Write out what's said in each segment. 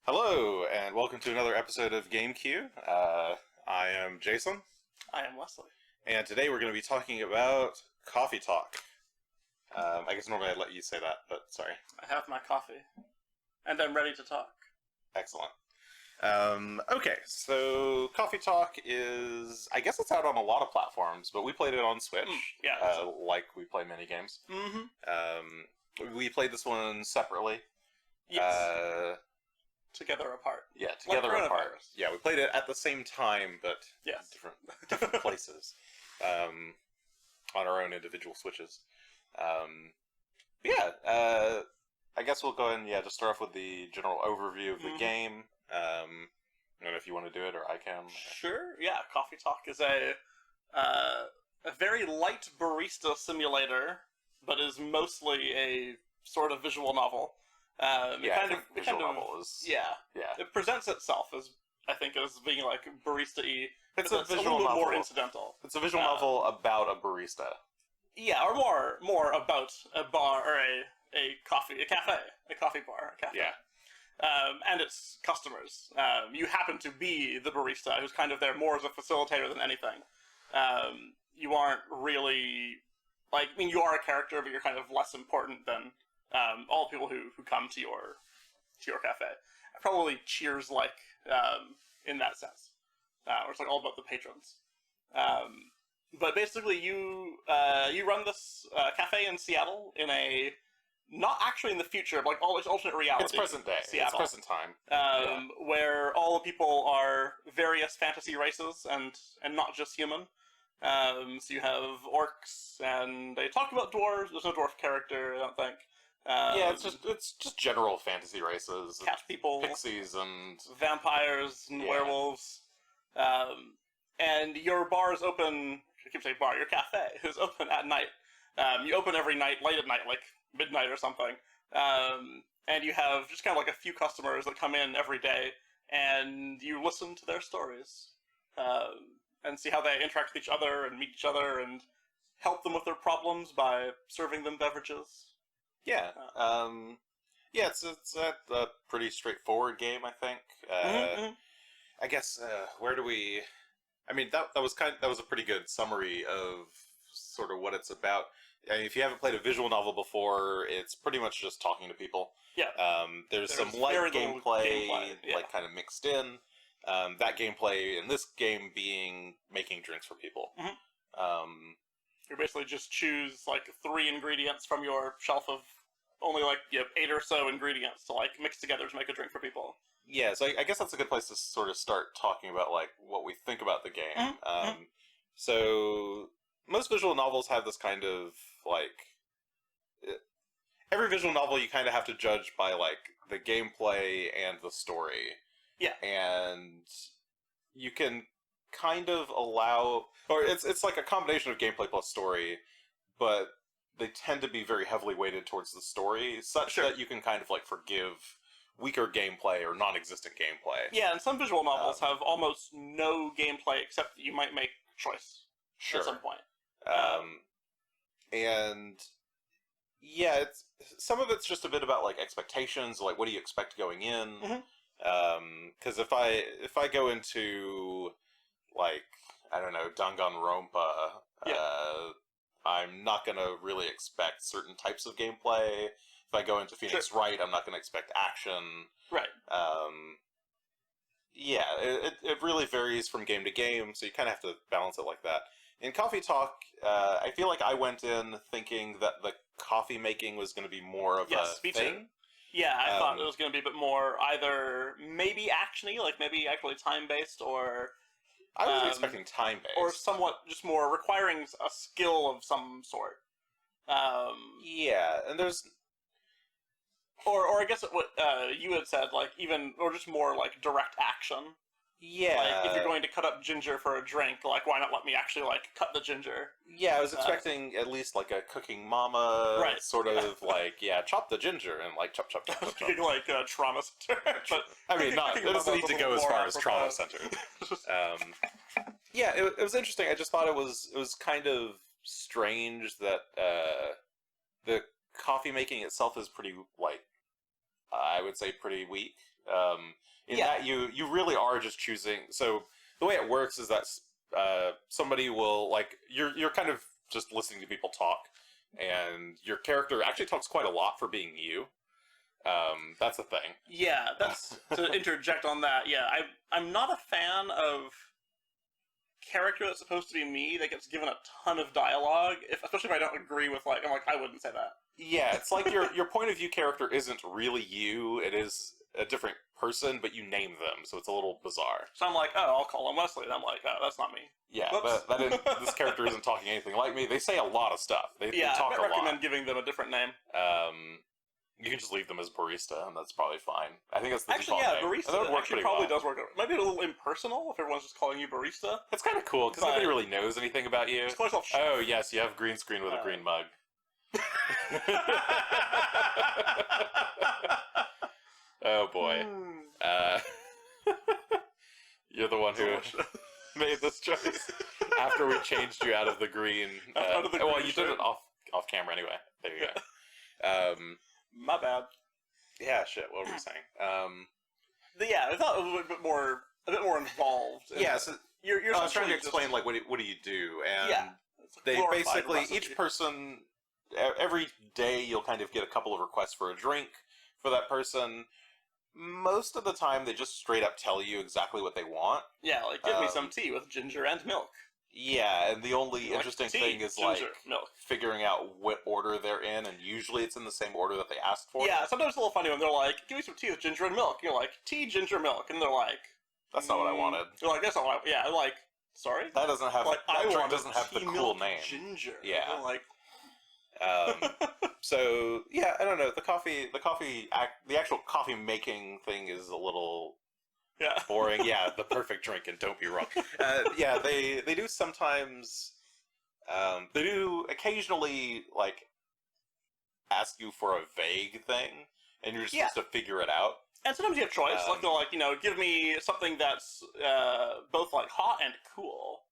Hello, and welcome to another episode of GameQ. I am Jason. I am Wesley. And today we're going to be talking about Coffee Talk. I guess normally I'd let you say that, but sorry. I have my coffee. And I'm ready to talk. Excellent. Okay, so Coffee Talk is... I guess it's out on a lot of platforms, but we played it on Switch. Like we play many games. Mm-hmm. We played this one separately. Yes. Together apart. Yeah, together like apart. Yeah, we played it at the same time, but yes. different places. On our own individual Switches. I guess we'll go ahead and just start off with the general overview of the game. I don't know if you want to do it or I can. Sure, yeah. Coffee Talk is a very light barista simulator, but is mostly a sort of visual novel. It presents itself as, I think, as being like barista-y. It's a visual little novel. More incidental. It's a visual novel about a barista. Yeah, or more about a bar or a coffee bar. Yeah. And its customers. You happen to be the barista who's kind of there more as a facilitator than anything. You aren't really... you are a character, but you're kind of less important than all the people who come to your cafe. Probably Cheers-like in that sense. Where it's all about the patrons. But basically you run this cafe in Seattle in a... Not actually in the future, but alternate reality. It's present day. Seattle, it's present time. Where all the people are various fantasy races and not just human. So you have orcs, and they talk about dwarves. There's no dwarf character, I don't think. It's just general fantasy races. Cat people, pixies, and vampires and werewolves. And your bar is open. I keep saying bar. Your cafe is open at night. You open every night, late at night, like midnight or something. And you have just kind of a few customers that come in every day, and you listen to their stories, and see how they interact with each other and meet each other, and help them with their problems by serving them beverages. Yeah. It's a pretty straightforward game, I think. I guess where do we? I mean, that was a pretty good summary of sort of what it's about. I mean, if you haven't played a visual novel before, it's pretty much just talking to people. Yeah. There's some light gameplay, kind of mixed in. That gameplay in this game being making drinks for people. Mm-hmm. You basically just choose 3 ingredients from your shelf of only 8 or so ingredients to mix together to make a drink for people. Yeah, so I guess that's a good place to sort of start talking about what we think about the game. Mm-hmm. So most visual novels have this kind of every visual novel you kind of have to judge by the gameplay and the story. Yeah, and you can kind of allow, or it's like a combination of gameplay plus story, but they tend to be very heavily weighted towards the story, such that you can kind of forgive weaker gameplay or non-existent gameplay. Yeah, and some visual novels have almost no gameplay except that you might make a choice at some point. Some of it's just a bit about expectations, what do you expect going in? Because if I go into I don't know, Danganronpa, I'm not going to really expect certain types of gameplay. If I go into Phoenix Wright, I'm not going to expect action. Right. It really varies from game to game, so you kind of have to balance it like that. In Coffee Talk, I feel like I went in thinking that the coffee making was going to be more of a thing. Too. Yeah, I thought it was going to be a bit more either maybe actiony, maybe actually time-based, or... I was expecting time-based. Or somewhat just more requiring a skill of some sort. And there's... Or I guess what you had said, or just more direct action. Yeah. If you're going to cut up ginger for a drink, why not let me actually cut the ginger? Yeah, I was expecting at least a cooking mama, sort of chop the ginger and chop, chop, chop, chop. Being trauma center. But I mean, it doesn't need to go as far as trauma center. It was interesting. I just thought it was kind of strange that the coffee making itself is pretty, like, I would say pretty weak. In that you really are just choosing. So the way it works is that somebody will, like, you're kind of just listening to people talk, and your character actually talks quite a lot for being you. That's a thing. Yeah, that's to interject on that. Yeah, I'm not a fan of character that's supposed to be me that gets given a ton of dialogue, especially if I don't agree with, like, I'm like, I wouldn't say that. Yeah, it's like your point of view character isn't really you. It is a different person, but you name them, so it's a little bizarre. So I'm like, oh, I'll call him Wesley. And I'm like, oh, that's not me. Yeah, Whoops. this character isn't talking anything like me. They say a lot of stuff. They talk I a lot. recommend giving them a different name. You can just leave them as barista, and that's probably fine. I think that's the Actually, default yeah, name. barista actually probably does work. Maybe a little impersonal if everyone's just calling you barista. It's kind of cool, because nobody really knows anything about you. Just call yourself chef. Oh, yes, you have green screen with a green mug. Oh, boy. You're the one who made this choice after we changed you out of the green. Out of the well, green you shirt. did it off camera anyway. There you go. My bad. Yeah, shit. What were we saying? I thought it was a bit more involved. Yeah, so you're I was trying to explain, like, what do you do, and it's like they basically recipe. each person every day you'll kind of get a couple of requests for a drink for that person. Most of the time, they just straight up tell you exactly what they want. Yeah, like, give me some tea with ginger and milk. Yeah, and the only interesting thing is, ginger, like, milk. figuring out what order they're in, and usually it's in the same order that they asked for. Yeah, sometimes it's a little funny when they're like, give me some tea with ginger and milk. And you're like, tea, ginger, milk. And they're like... That's not what I wanted. You're like, that's not what I... Yeah, I'm like, sorry? That doesn't have... Like, that drink want doesn't have the tea, cool milk, name. Ginger. Yeah. And like... So, yeah, I don't know. The actual coffee making thing is a little boring. Yeah, the perfect drink, and don't be wrong. Yeah, they do sometimes, they do occasionally, like, ask you for a vague thing, and you're just supposed to figure it out. And sometimes you have choice. Like, they're like, give me something that's both, like, hot and cool.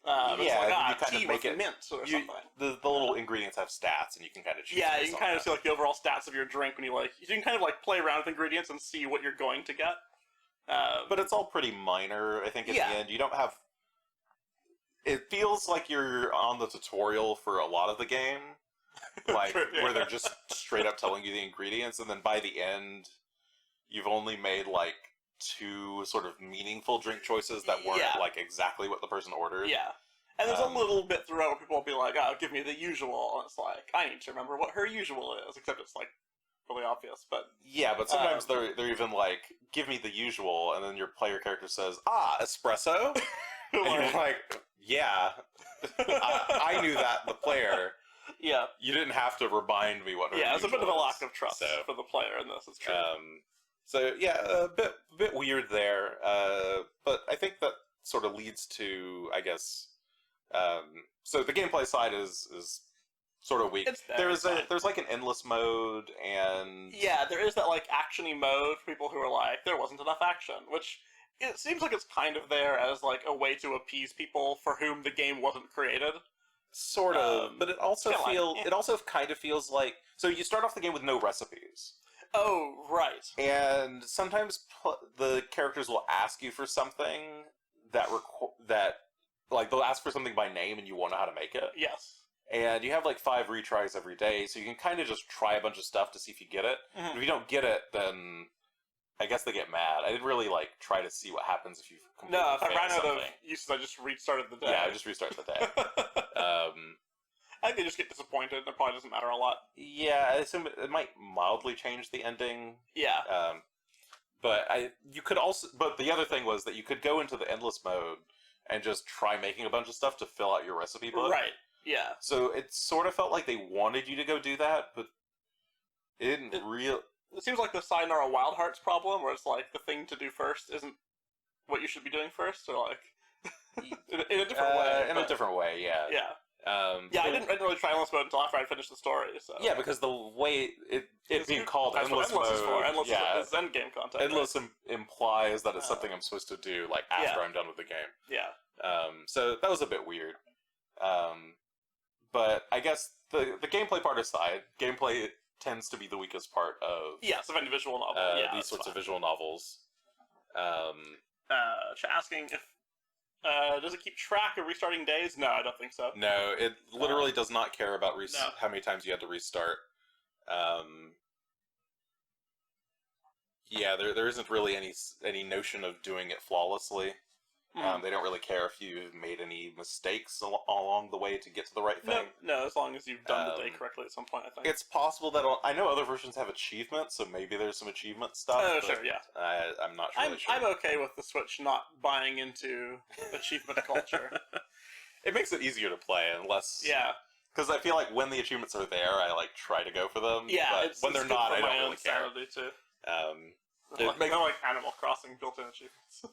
You kind tea of make with it mint or something. The little ingredients have stats, and you can kind of choose. Yeah, you can kind of see, like, the overall stats of your drink when you can kind of, like, play around with ingredients and see what you're going to get. But it's all pretty minor. I think at the end you don't have. It feels like you're on the tutorial for a lot of the game, like where they're just straight up telling you the ingredients, and then by the end, you've only made like 2 sort of meaningful drink choices that weren't like exactly what the person ordered. Yeah. And there's a little bit throughout where people will be like, oh, give me the usual. And it's like, I need to remember what her usual is. Except it's like really obvious. But yeah, but sometimes they're even like, give me the usual. And then your player character says, espresso? And you're like, yeah. I knew that, the player. Yeah. You didn't have to remind me what her usual it's a bit of a lack of is, trust for the player in this. It's true. So yeah, a bit weird there, but I think that sort of leads to, I guess, so the gameplay side is sort of weak. There's like an endless mode, and there is that like actiony mode for people who are like, there wasn't enough action, which it seems like it's kind of there as like a way to appease people for whom the game wasn't created. Sort of, but it also kind of feels like, so you start off the game with no recipes. Oh, right. And sometimes the characters will ask you for something that like they'll ask for something by name, and you won't know how to make it. Yes. And you have like 5 retries every day, so you can kind of just try a bunch of stuff to see if you get it. Mm-hmm. If you don't get it, then I guess they get mad. I didn't really like try to see what happens if you completely if I ran out something. of uses, I just restarted the day. Yeah, I just restarted the day. I think they just get disappointed, and it probably doesn't matter a lot. Yeah, I assume it might mildly change the ending. Yeah. But the other thing was that you could go into the endless mode and just try making a bunch of stuff to fill out your recipe book. Right. Yeah. So it sort of felt like they wanted you to go do that, but it didn't really. It seems like the Sayonara Wild Hearts problem, where it's like the thing to do first isn't what you should be doing first, or like in a different way. In a different way, yeah. Yeah. I didn't really try endless mode until after I'd finished the story. So yeah, because the way it being called endless mode, is for. Endless is endgame content. Endless implies that it's something I'm supposed to do like after I'm done with the game. Yeah. So that was a bit weird. But I guess the gameplay part aside, gameplay tends to be the weakest part of yes, of any visual novel. these sorts of visual novels. Asking if does it keep track of restarting days? No, I don't think so. No, it literally does not care about no. how many times you had to restart. Yeah, there isn't really any notion of doing it flawlessly. They don't really care if you've made any mistakes along the way to get to the right thing. No, as long as you've done the day correctly at some point, I think. It's possible that I know other versions have achievements, so maybe there's some achievement stuff. Oh, sure, yeah. I'm not really sure. I'm okay with the Switch not buying into achievement culture. It makes it easier to play, unless... Yeah. Because I feel like when the achievements are there, I like try to go for them. Yeah, but when they're not, I don't really care. Sanity too. It makes like Animal Crossing built-in achievements.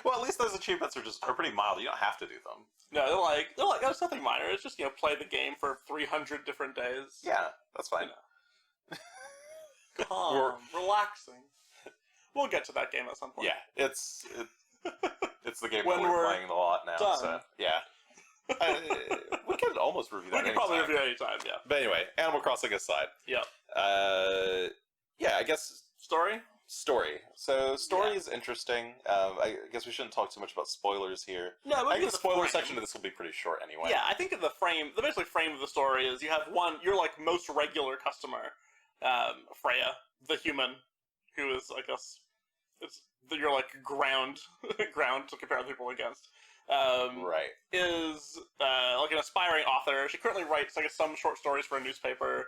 Well, at least those achievements are pretty mild. You don't have to do them. No, they're like it's nothing minor. It's just play the game for 300 different days. Yeah, that's fine. Calm, relaxing. We'll get to that game at some point. Yeah, it's the game when that we're playing a lot now. Done. So yeah. We could almost review that. We could probably review it anytime, yeah. But anyway, Animal Crossing aside. Yeah. Yeah, I guess Story. So story is interesting. I guess we shouldn't talk too much about spoilers here. No, I think the spoiler section of this will be pretty short anyway. Yeah, I think the basic frame of the story is you have your like most regular customer, Freya, the human, who is I guess you're like ground to compare people against. Right. Is like an aspiring author. She currently writes some short stories for a newspaper.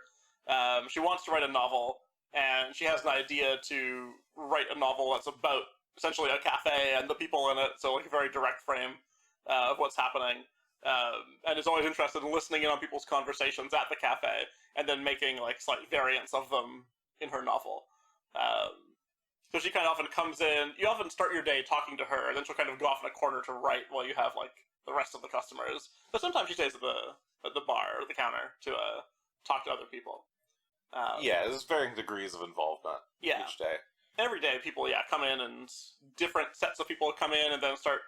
She wants to write a novel. And she has an idea to write a novel that's about essentially a cafe and the people in it, so like a very direct frame of what's happening. And is always interested in listening in on people's conversations at the cafe and then making like slight variants of them in her novel. So she kind of often comes in. You often start your day talking to her, and then she'll kind of go off in a corner to write while you have like the rest of the customers. But sometimes she stays at the bar or the counter to talk to other people. Yeah, there's varying degrees of involvement each day. Every day people, come in, and different sets of people come in and then start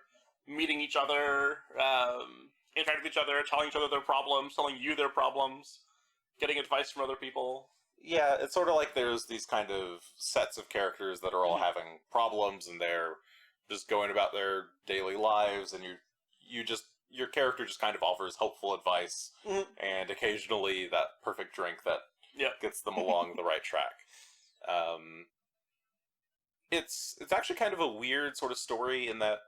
meeting each other, interacting with each other, telling each other their problems, telling you their problems, getting advice from other people. Yeah, it's sort of like there's these kind of sets of characters that are all having problems, and they're just going about their daily lives, and your character just kind of offers helpful advice, and occasionally that perfect drink that gets them along the right track. It's actually kind of a weird sort of story in that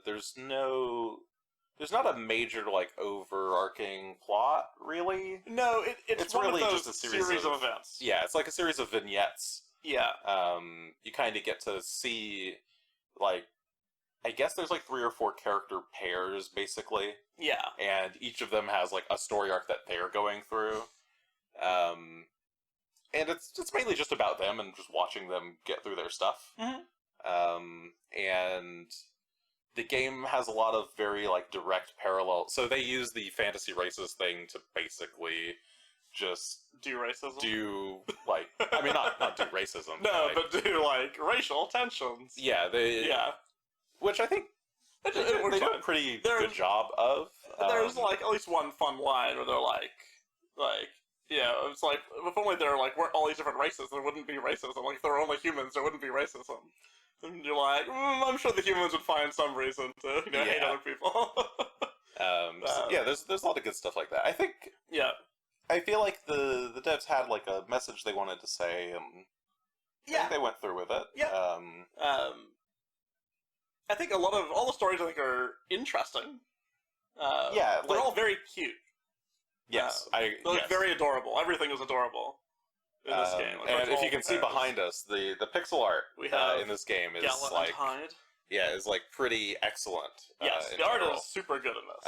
there's not a major like overarching plot really. No, it's one really of those just a series of events. Yeah, it's like a series of vignettes. Yeah. You kind of get to see like I guess there's like 3 or 4 character pairs basically. Yeah. And each of them has like a story arc that they're going through. And it's mainly just about them and just watching them get through their stuff. And the game has a lot of very like direct parallel. So they use the fantasy races thing to basically just do racism. Do like I mean not do racism. No, but do like racial tensions. Yeah, which I think they do a pretty good job of. There's like at least one fun line where they're like. It's like, if only there weren't all these different races, there wouldn't be racism. Like, if there were only humans, there wouldn't be racism. And you're like, I'm sure the humans would find some reason to hate other people. There's a lot of good stuff like that. I think. Yeah. I feel like the devs had like a message they wanted to say, and I think they went through with it. Yeah. I think all the stories are interesting. They're all very cute. Yes, they're very adorable. Everything is adorable in this game. And if you can see behind us, the pixel art we have in this game is like is like pretty excellent. Yes, the art is super good in this.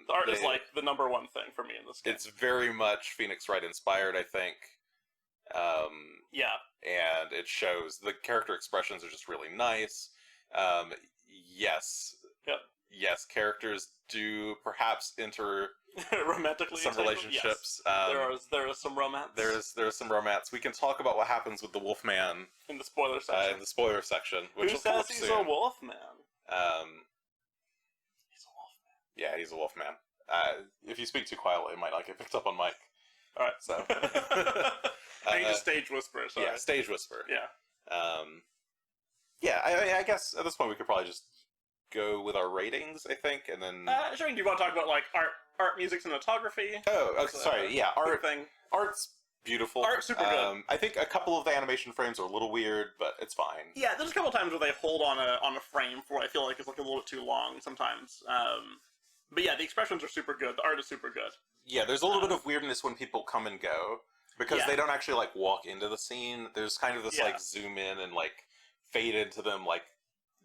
The art is like the number one thing for me in this game. It's very much Phoenix Wright inspired, I think. And it shows. The character expressions are just really nice. Yes. Yep. Yes, characters do perhaps enter romantically some relationships. Yes. There is some romance. There is some romance. We can talk about what happens with the Wolfman in the spoiler section. Which Who says he's a Wolfman? He's a Wolfman. Yeah, he's a Wolfman. If you speak too quietly, it might not get picked up on mic. All right. So. I need to stage whisper. Sorry. Yeah, stage whisper. Yeah. Yeah. I guess at this point we could probably just go with our ratings. I think, and then. Sure. Do you want to talk about like art, music, cinematography? Oh, okay, sorry. Yeah, art thing. Art's beautiful. Art's super good. I think a couple of the animation frames are a little weird, but it's fine. Yeah, there's a couple of times where they hold on a frame for what I feel like is like a little bit too long sometimes. But yeah, the expressions are super good. The art is super good. Yeah, there's a little bit of weirdness when people come and go because they don't actually like walk into the scene. There's kind of this like zoom in and like fade into them like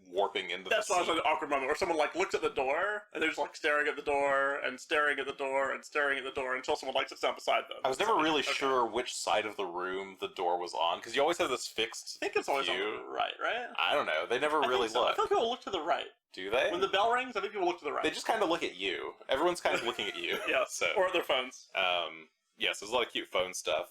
warping into That's the why scene. it's an awkward moment where someone like looks at the door and they're just like staring at the door and staring at the door and staring at the door until someone like sits down beside them. I was never really sure which side of the room the door was on because you always have this fixed I think it's always view. on the right, right? I don't know. They never really so. look. I feel like people look to the right. Do they? When the bell rings, I think people look to the right. They just kind of look at you. Everyone's kind of looking at you. Yeah, So. or at their phones. Yes, there's a lot of cute phone stuff.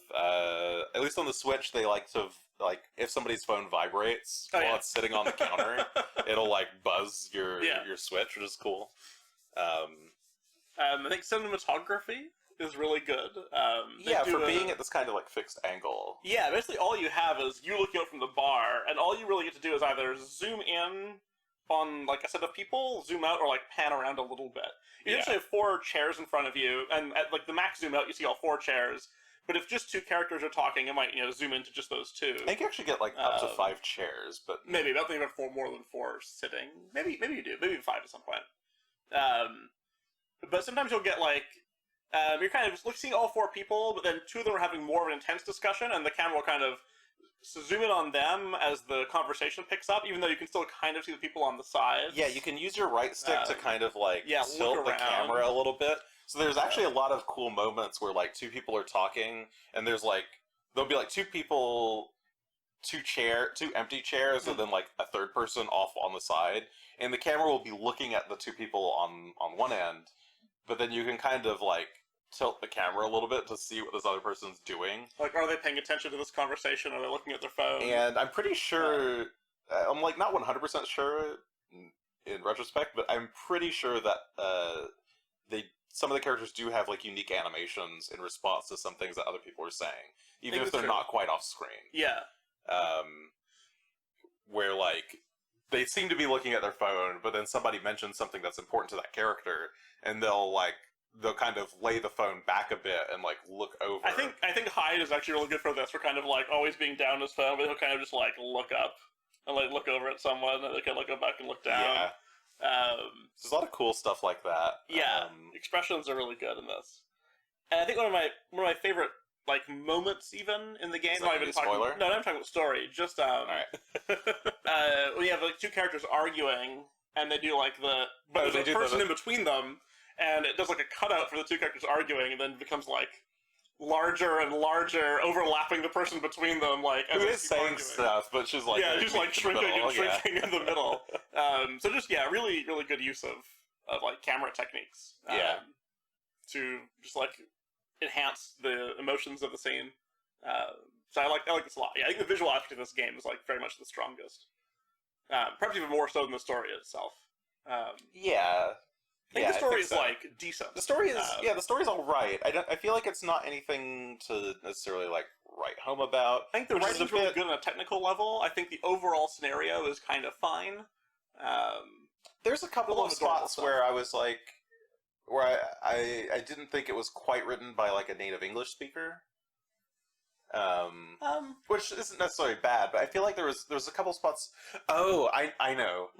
At least on the Switch, they like to like if somebody's phone vibrates while it's sitting on the counter, it'll like buzz your Switch, which is cool. I think cinematography is really good. For being at this kind of like fixed angle. Yeah, basically all you have is you looking out from the bar, and all you really get to do is either zoom in on like a set of people, zoom out, or like pan around a little bit. You usually have 4 chairs in front of you, and at like the max zoom out, you see all 4 chairs. But if just 2 characters are talking, it might zoom into just those 2. I think you actually get like up to 5 chairs, but maybe I don't think about more than 4 sitting. Maybe you do. Maybe 5 at some point. But sometimes you'll get like you're kind of just seeing all 4 people, but then 2 of them are having more of an intense discussion, and the camera will kind of zoom in on them as the conversation picks up, even though you can still kind of see the people on the side. Yeah, you can use your right stick to kind of like tilt the around. camera a little bit. So there's actually a lot of cool moments where like 2 people are talking, and there's like there'll be like 2 people, 2 empty chairs, and then like a third person off on the side, and the camera will be looking at the 2 people on one end, but then you can kind of like tilt the camera a little bit to see what this other person's doing. Like, are they paying attention to this conversation? Are they looking at their phone? And I'm pretty sure, I'm like not 100% sure in retrospect, but I'm pretty sure that some of the characters do have like unique animations in response to some things that other people are saying, even if they're not quite off screen. Yeah. Where like they seem to be looking at their phone, but then somebody mentions something that's important to that character, and they'll kind of lay the phone back a bit and like look over. I think Hyde is actually really good for this. For kind of like always being down his phone, but he'll kind of just like look up and like look over at someone, and they can like go back and look down. Yeah. There's a lot of cool stuff like that. Yeah, expressions are really good in this, and I think one of my favorite like moments even in the game. Not even spoiler. No, I'm talking about story. Just Alright. when you have like 2 characters arguing, and they do like there's a person in between them. And it does like a cutout for the 2 characters arguing, and then it becomes like larger and larger, overlapping the person between them. Like who is saying stuff, but she's like she's like shrinking and shrinking in the middle. So just really really good use of like camera techniques. To just like enhance the emotions of the scene. So I like this a lot. Yeah, I think the visual aspect of this game is like very much the strongest. Perhaps even more so than the story itself. I think the story is like decent. The story is the story's all right. I feel like it's not anything to necessarily like write home about. I think the writing's really good on a technical level. I think the overall scenario is kind of fine. There's a couple of spots where I was like, where I didn't think it was quite written by like a native English speaker. Which isn't necessarily bad, but I feel like there was a couple spots. Oh, I know.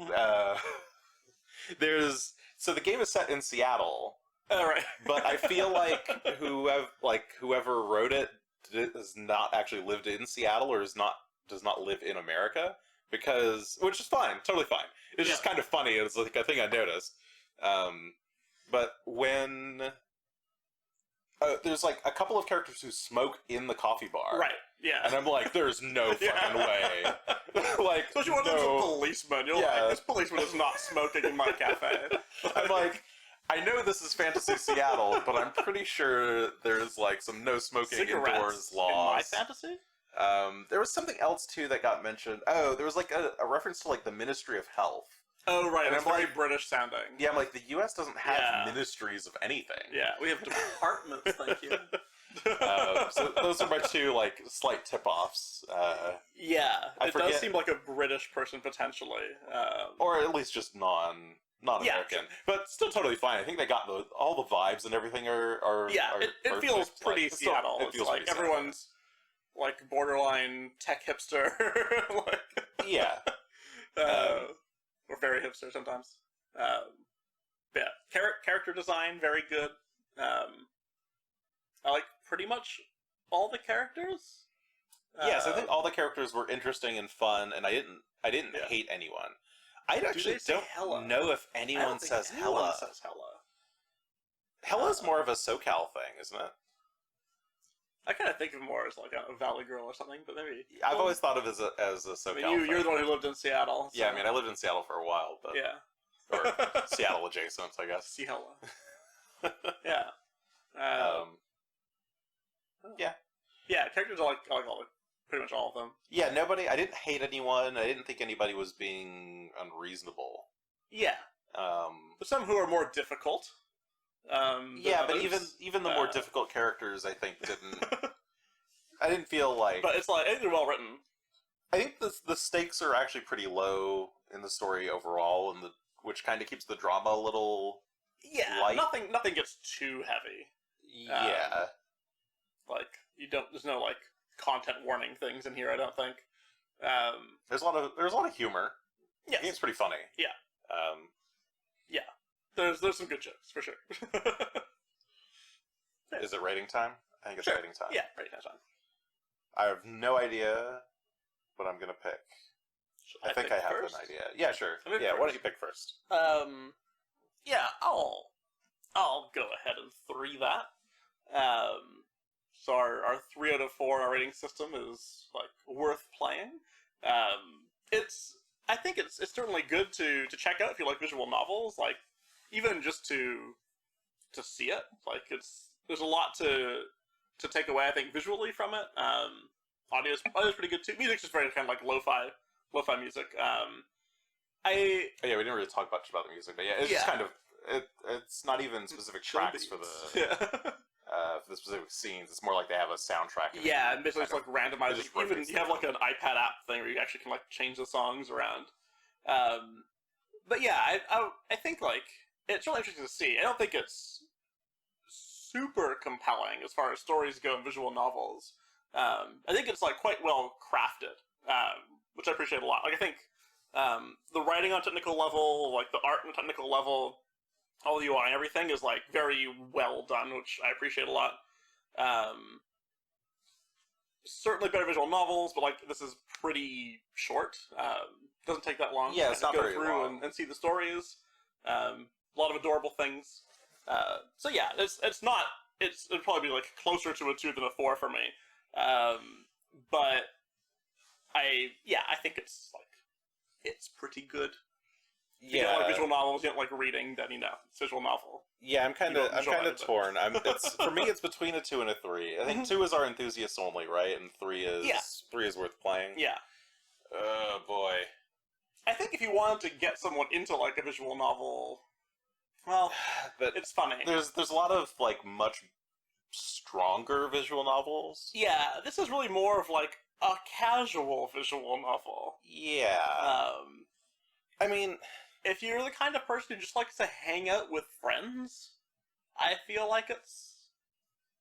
So the game is set in Seattle, right? But I feel like whoever wrote it has not actually lived in Seattle or does not live in America, which is fine, totally fine. It's just kind of funny. It's like a thing I noticed. But when there's like a couple of characters who smoke in the coffee bar, right? Yeah, and I'm like, there's no fucking way. Like, especially when there's a policeman. You're like, this policeman is not smoking in my cafe. I'm like, I know this is Fantasy Seattle, but I'm pretty sure there's like some no smoking indoors laws. In my fantasy? There was something else too that got mentioned. Oh, there was like a reference to like the Ministry of Health. Oh, right. And It's I'm very like- British sounding. Yeah, I'm like, the U.S. doesn't have Yeah. ministries of anything. Yeah, we have departments, thank you. So those are my two, like, slight tip-offs. Yeah, I it forget- does seem like a British person, potentially. Or at least just non-American. Yeah. But still totally fine. I think they got all the vibes and everything are Yeah, it feels perfect. pretty Like, it's still- Seattle. it It's feels like pretty Seattle. everyone's like borderline tech hipster, like, Yeah. or very hipster sometimes. Yeah, character design very good. I like pretty much all the characters. Yes, I think all the characters were interesting and fun, and I didn't Yeah. hate anyone. I actually they say don't hella? know if I anyone don't think says anyone hella. says hella. Hella's more of a SoCal thing, isn't it? I kind of think of it more as like a Valley Girl or something, but maybe. I've always thought of it as a I SoCal mean, thing. you're the one who lived in Seattle. Yeah, I so- mean, I lived in Seattle for a while, but Yeah. or Seattle adjacent, I guess. See hella. Yeah. Yeah. Yeah, characters I like all pretty much all of them. Yeah, nobody. I didn't hate anyone. I didn't think anybody was being unreasonable. Yeah, but some who are more difficult. Than Yeah, but others. even the more difficult characters, I think, didn't. I didn't feel like. But it's like I think they're well written. I think the stakes are actually pretty low in the story overall, and which kind of keeps the drama a little. Yeah, light. nothing gets too heavy. Yeah. Like there's no like content warning things in here. I don't think. There's a lot of humor. I think Yes, it's pretty funny. Yeah. There's some good jokes for sure. Is it rating time? I think it's Sure. rating time. Yeah, right. That's fine. I have no idea what I'm gonna pick. I think I have first? an idea. Yeah, sure. I pick Yeah, why don't first. you pick first? Yeah, I'll go ahead and 3 that. So our 3 out of 4 our rating system is like worth playing. I think it's certainly good to check out if you like visual novels. Like even just to see it. Like there's a lot to take away. I think visually from it. Audio's pretty good too. Music's just very kind of like lo-fi music. Oh, yeah, we didn't really talk much about the music, but yeah, it's just kind of it's not even specific tracks for the yeah. for the specific scenes. It's more like they have a soundtrack. And Yeah, they and basically it's kind like randomizing. just Even rotates you have them. like an iPad app thing where you actually can like change the songs around. But yeah, I think like it's really interesting to see. I don't think it's super compelling as far as stories go in visual novels. I think it's like quite well crafted, which I appreciate a lot. Like I think the writing on a technical level, like the art on a technical level, all the UI and everything is like very well done, which I appreciate a lot. Certainly better visual novels, but like this is pretty short. Doesn't take that long. Yeah, to it's kind not of go very through long. and see the stories. A lot of adorable things. So yeah, it's it'd probably be like closer to a 2 than a 4 for me. But I think it's pretty good. If you don't like visual novels, you don't like reading, then it's a visual novel. Yeah, I'm kind of visualize it. torn. For me, it's between a 2 and a 3. I think 2 is our enthusiasts only, right? And 3 is worth playing. Yeah. Oh boy. I think if you wanted to get someone into like a visual novel, well, But it's funny. there's a lot of like much stronger visual novels. Yeah, this is really more of like a casual visual novel. Yeah. I mean, If you're the kind of person who just likes to hang out with friends, I feel like it's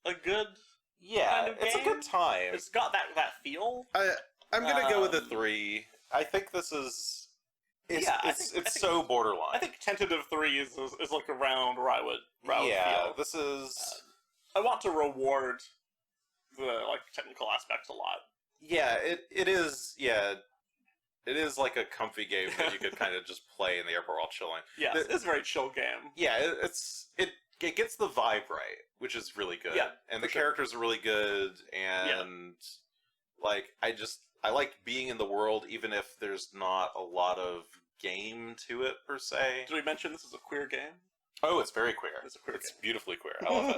a good. yeah, kind of it's a game. good time. It's got that feel. I'm gonna go with a Um, 3. I think this is. It's Yeah, I it's think- so borderline. I think tentative 3 is like around where I would feel. This is. I want to reward the like technical aspects a lot. Yeah, it is. Yeah, it is like a comfy game that you could kind of just play in the airport while chilling. Yeah, it's a very chill game. Yeah, it gets the vibe right, which is really good. Yeah, and the for sure. characters are really good, and like I like being in the world, even if there's not a lot of game to it per se. Did we mention this is a queer game? Oh, it's very queer. It's a queer It's game. beautifully queer. I love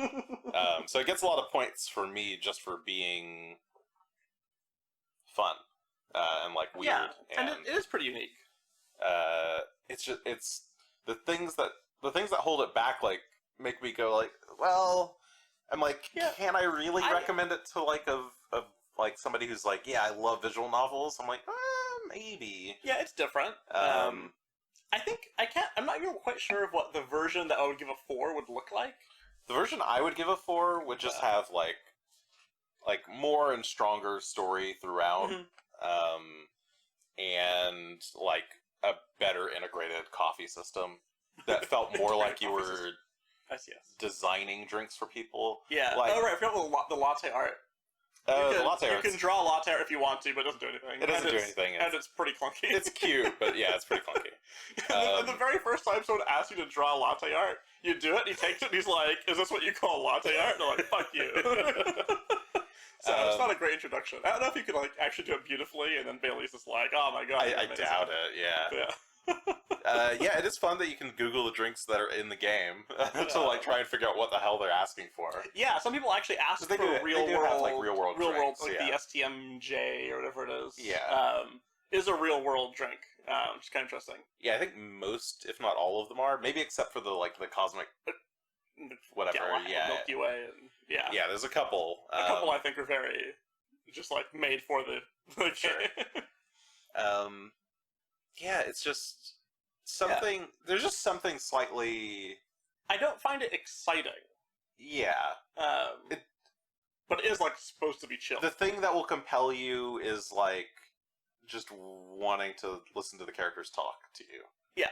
it. So it gets a lot of points for me just for being fun and like weird. Yeah, and it is pretty unique. it's just the things that hold it back like make me go like, well, I'm like, can I really recommend it to like a like somebody who's like, yeah, I love visual novels? I'm like, maybe. Yeah, it's different. I think I'm not even quite sure of what the version that I would give a 4 would look like. The version I would give a 4 would just have like more and stronger story throughout, and like a better integrated coffee system that felt more like you were designing drinks for people. Yeah. Like, right. I forgot the latte art. The latte art. You can draw latte art if you want to, but it doesn't do anything. It doesn't do anything. And it's pretty clunky. It's cute, but yeah, it's pretty clunky. And the very first time someone asks you to draw latte art, you do it, he takes it, and he's like, is this what you call latte art? And they're like, fuck you. So it's not a great introduction. I don't know if you could like actually do it beautifully, and then Bailey's just like, oh my god. I doubt it, yeah. Yeah, it is fun that you can Google the drinks that are in the game to like try and figure out what the hell they're asking for. Yeah, some people actually ask for real world drinks, like the STMJ or whatever it is. Yeah. Is a real world drink, which is kind of interesting. Yeah, I think most, if not all of them are, maybe except for the cosmic whatever. Milky Way, and yeah. There's a couple. A couple I think are very just like made for the sure. Yeah, it's just something. Yeah. There's just something slightly. I don't find it exciting. Yeah. But it is like supposed to be chill. The thing that will compel you is like just wanting to listen to the characters talk to you. Yeah.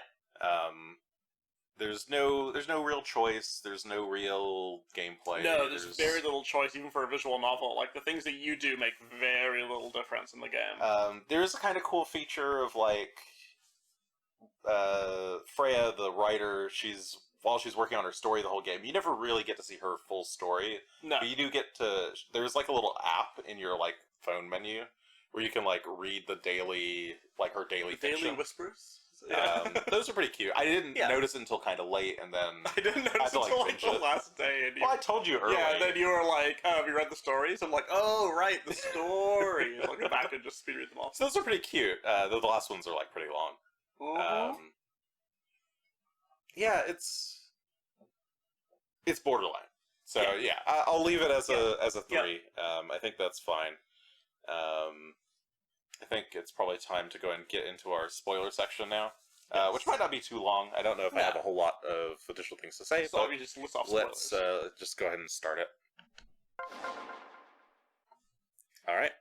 There's no real choice. There's no real gameplay. No, there's very little choice, even for a visual novel. Like, the things that you do make very little difference in the game. There is a kind of cool feature of, like, Freya, the writer, while she's working on her story the whole game, you never really get to see her full story. No. But you do get to... There's, like, a little app in your, like, phone menu where you can, like, read the daily... Like, her daily fiction. Daily whispers? Those are pretty cute. I didn't notice it until kind of late, and then I didn't notice until like the last day. Well, I told you earlier. Yeah, and then you were like, "Oh, have you read the stories?" I'm like, "Oh, right, the stories." I'll go back and just speed read them all. So those are pretty cute. The last ones are like pretty long. Mm-hmm. Yeah, it's borderline. So yeah, I'll leave it as a 3. Yep. I think that's fine. I think it's probably time to go and get into our spoiler section now, which might not be too long. I don't know if I have a whole lot of additional things to say, so but we just list off spoilers. Let's just go ahead and start it. All right,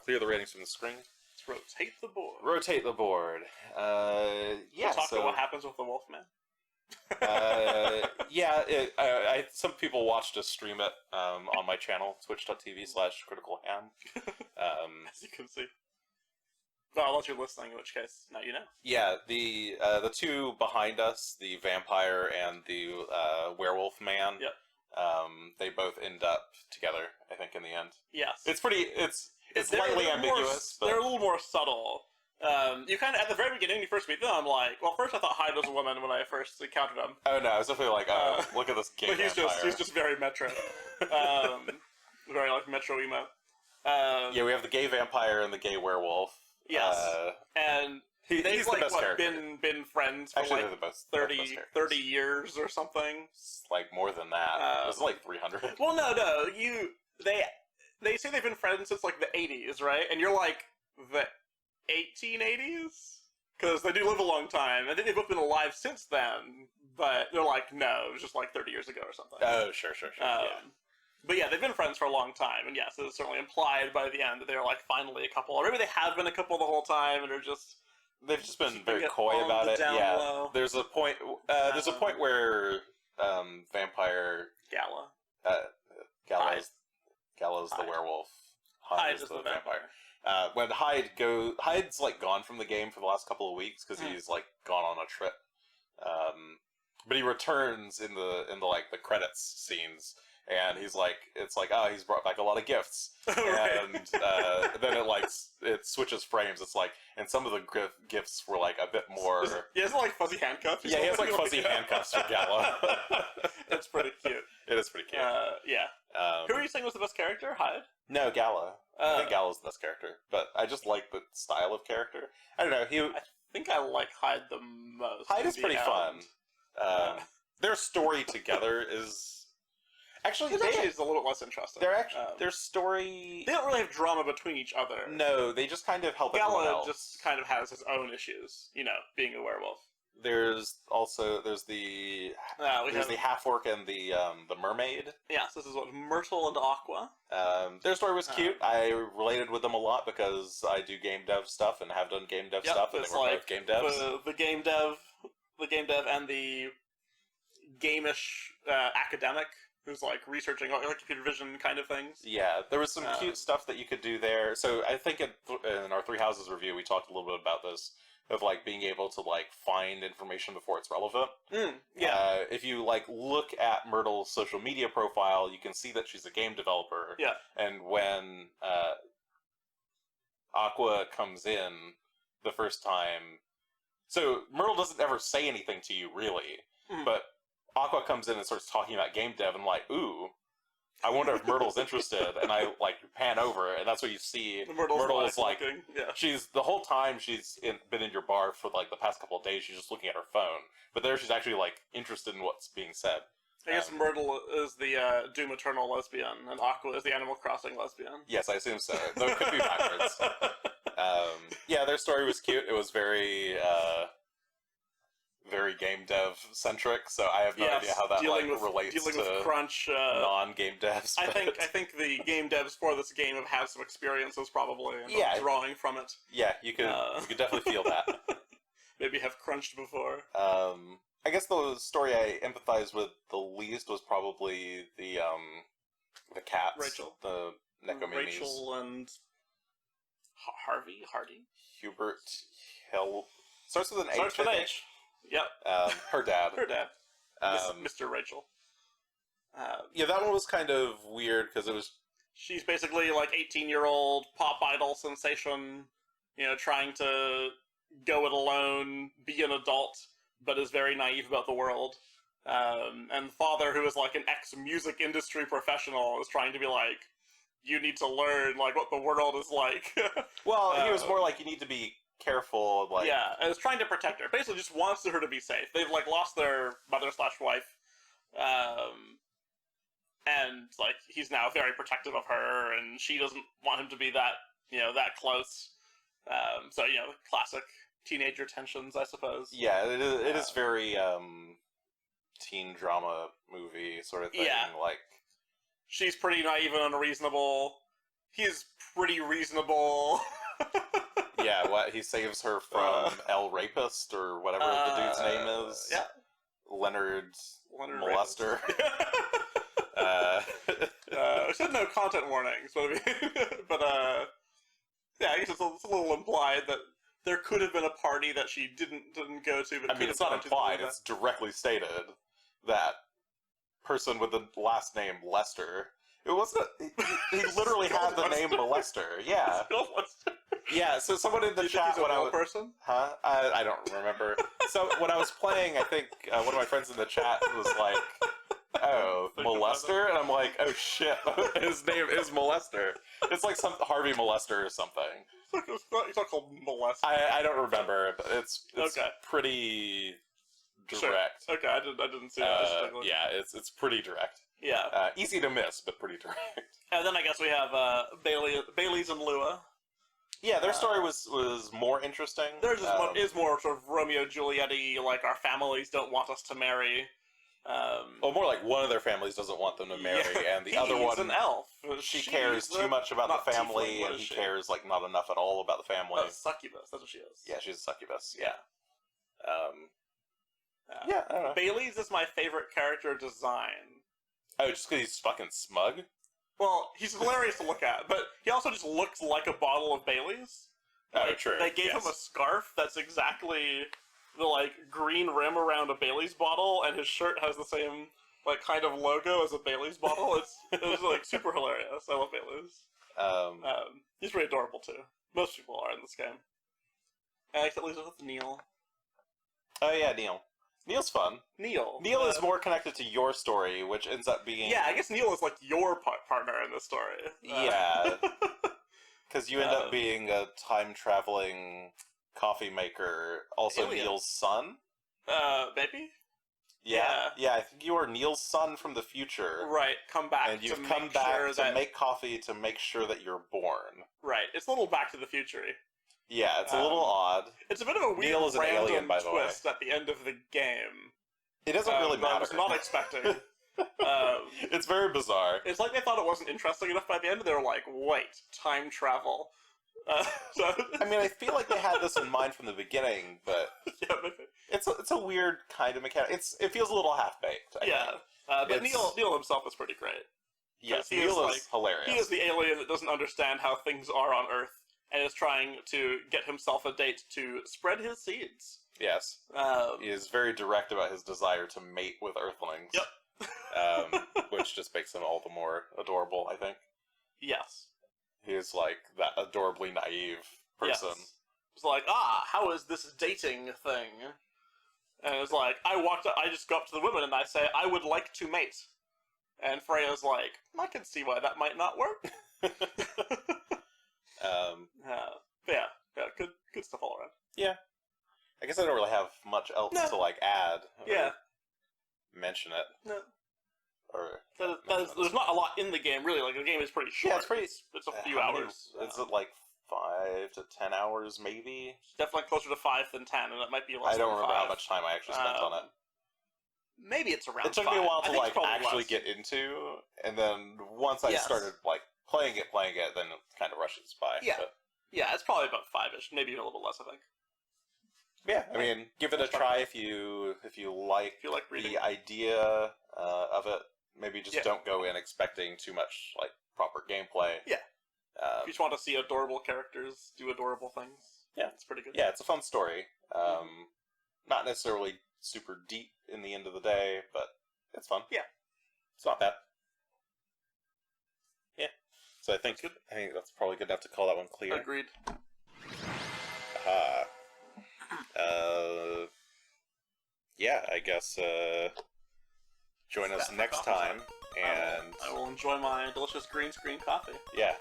clear the ratings from the screen. Let's rotate the board. Rotate the board. Yeah. Talk about what happens with the Wolfman. Yeah, some people watched us stream it on my channel, twitch.tv/criticalham. As you can see. Well, unless you're listening, in which case, now you know. Yeah, the two behind us, the vampire and the werewolf man. Yep. They both end up together, I think, in the end. Yes. It's pretty. It's slightly ambiguous, but they're a little more subtle. You kind of, at the very beginning, when you first meet them, I'm like, well, first I thought Hyde was a woman when I first encountered him. Oh no, I was definitely like, oh, look at this gay vampire. He's just very metro. Very like metro emo. Yeah, we have the gay vampire and the gay werewolf. Yes, and he's they've the like best character. been friends for actually, like they're the best, 30 years or something. It's like more than that. It's like 300. Well, no, they say they've been friends since like the 80s, right? And you're like the 1880s? Because they do live a long time. I think they've both been alive since then, but they're like, no, it was just like 30 years ago or something. Oh, sure. Yeah. But yeah, they've been friends for a long time, and yes, it's certainly implied by the end that they're like finally a couple, or maybe they have been a couple the whole time, and they've just been very coy about it. Yeah, low. There's a point. There's a point where vampire Gallows the werewolf, Hyde is the vampire. When Hyde's like gone from the game for the last couple of weeks because he's like gone on a trip. But he returns in the like the credits scenes. And he's like, he's brought back a lot of gifts. Right. And then it switches frames. It's like, and some of the gifts were like a bit more. He has like fuzzy handcuffs. Yeah, he has like fuzzy handcuffs for Gallo. It's pretty cute. It is pretty cute. Yeah. Who are you saying was the best character? Hyde? No, Gallo. I think Gallo's the best character, but I just like the style of character. I don't know. I think I like Hyde the most. Hyde in is the pretty fun. end. Their story together is actually His actually is a little less interesting. their story. They don't really have drama between each other. No, they just kind of help everyone Gala else. just kind of has his own issues, being a werewolf. There's the half-orc and the mermaid. Yes, this is what Myrtle and Aqua. Their story was cute. I related with them a lot because I do game dev stuff and have done game dev stuff, and they were both game devs. The game dev, and the game-ish academic who's like researching like computer vision kind of things. Yeah, there was some cute stuff that you could do there. So I think in our Three Houses review, we talked a little bit about this. Of like being able to like find information before it's relevant. If you like look at Myrtle's social media profile, you can see that she's a game developer. Yeah. And when Aqua comes in the first time, so Myrtle doesn't ever say anything to you really, but Aqua comes in and starts talking about game dev, and I'm like, ooh. I wonder if Myrtle's interested, and I like pan over, and that's what you see. Myrtle's like, she's the whole time been in your bar for like the past couple of days. She's just looking at her phone, but there she's actually like interested in what's being said. I guess Myrtle is the Doom Eternal lesbian, and Aqua is the Animal Crossing lesbian. Yes, I assume so. Though it could be backwards. Yeah, their story was cute. It was very game dev centric, so I have no idea how that relates to crunch non-game devs. I think the game devs for this game have had some experiences probably, and drawing from it. Yeah, you could definitely feel that. Maybe have crunched before. I guess the story I empathized with the least was probably the cats, Rachel, the Nekomimis. Rachel and Hardy, Hubert Hill starts with an H. Starts with H. Yep. Her dad. Mr. Rachel. Yeah, that one was kind of weird because it was. She's basically like 18-year-old pop idol sensation, trying to go it alone, be an adult, but is very naive about the world. And father, who is like an ex-music industry professional, is trying to be like, you need to learn like what the world is like. Well, he was more like, you need to be careful, like... Yeah, and is trying to protect her. Basically just wants her to be safe. They've like lost their mother/wife. And like he's now very protective of her, and she doesn't want him to be that that close. So classic teenager tensions, I suppose. Yeah, it is very teen drama movie sort of thing. Yeah. Like she's pretty naive and unreasonable. He's pretty reasonable. Yeah, he saves her from El Rapist or whatever the dude's name is. Yeah. Leonard Molester. We said no content warnings, but yeah, I guess it's a little implied that there could have been a party that she didn't go to. But I mean, it's not implied; it's directly stated that person with the last name Lester. It wasn't. He literally had the name Molester. Yeah. Yeah. So someone in the chat when I was person. Huh? I don't remember. So when I was playing, I think one of my friends in the chat was like, "Oh, Molester," and I'm like, "Oh shit, his name is Molester." It's like some Harvey Molester or something. It's not called Molester. I don't remember, but it's okay. Pretty direct. Sure. Okay, I didn't see that. Yeah, it's pretty direct. Yeah. Easy to miss, but pretty direct. And then I guess we have Bailey's and Lua. Yeah, their story was more interesting. Theirs is more sort of Romeo Juliet-y, like our families don't want us to marry. Well, more like one of their families doesn't want them to marry, and the other one, an elf. She cares too much about the family, and he cares like not enough at all about the family. Succubus, that's what she is. Yeah, she's a succubus. Yeah. Yeah, I don't know. Bailey's is my favorite character design. Oh, just because he's fucking smug? Well, he's hilarious to look at, but he also just looks like a bottle of Bailey's. Oh, true. They gave him a scarf that's exactly the like green rim around a Bailey's bottle, and his shirt has the same like kind of logo as a Bailey's bottle. It was like super hilarious. I love Bailey's. He's pretty adorable too. Most people are in this game. Except with Neil. Oh yeah, Neil. Neil's fun. Neil is more connected to your story, which ends up being... Yeah, I guess Neil is like your partner in this story. Yeah. Because you end up being a time-traveling coffee maker, also alien. Neil's son? Maybe? Yeah, I think you are Neil's son from the future. Right, come back And you've to come make back sure to that... make coffee to make sure that you're born. Right, it's a little Back to the Future. Yeah, it's a little odd. It's a bit of a weird Neil is an random alien, by the way. twist at the end of the game. It doesn't really that I matter. was not expecting. It's very bizarre. It's like they thought it wasn't interesting enough by the end, they were like, wait, time travel. So I mean, I feel like they had this in mind from the beginning, but yeah, maybe. it's a weird kind of mechanic. It feels a little half-baked. I Yeah. think. But Neil himself is pretty great. Yes, he Neil is, is hilarious. He is the alien that doesn't understand how things are on Earth, and is trying to get himself a date to spread his seeds. Yes. He is very direct about his desire to mate with Earthlings. Yep. Which just makes him all the more adorable, I think. Yes. He is like that adorably naive person. Yes. It's like, how is this dating thing? And it's like, I just go up to the woman and I say, I would like to mate. And Freya's like, I can see why that might not work. But yeah, good stuff all around. Yeah. I guess I don't really have much else to like add. Or mention it. No. Or there's not a lot in the game, really. Like, the game is pretty short. Yeah, it's pretty. It's a few hours. Is it like 5 to 10 hours, maybe? It's definitely closer to 5 than 10, and it might be less. I don't remember 5. how much time I actually spent on it. Maybe it's around. It took 5. me a while to I think like it's actually less. get into, and then once I started like playing it, then it kind of rushes by. Yeah, but... yeah, it's probably about 5-ish, maybe even a little bit less, I think. Yeah, I mean, give it a try if you like reading. the idea of it. Maybe just don't go in expecting too much like proper gameplay. Yeah. If you just want to see adorable characters do adorable things, it's pretty good. Yeah, it's a fun story. Not necessarily super deep in the end of the day, but it's fun. Yeah. It's not bad. Yeah. So I think that's probably good enough to call that one clear. Agreed. Yeah, I guess join us next time, and I will enjoy my delicious green screen coffee. Yeah.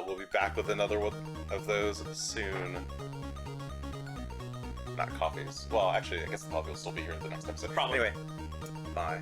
We'll be back with another one of those soon. Not coffees. Well, actually, I guess the coffee will still be here in the next episode. Probably. Anyway, bye.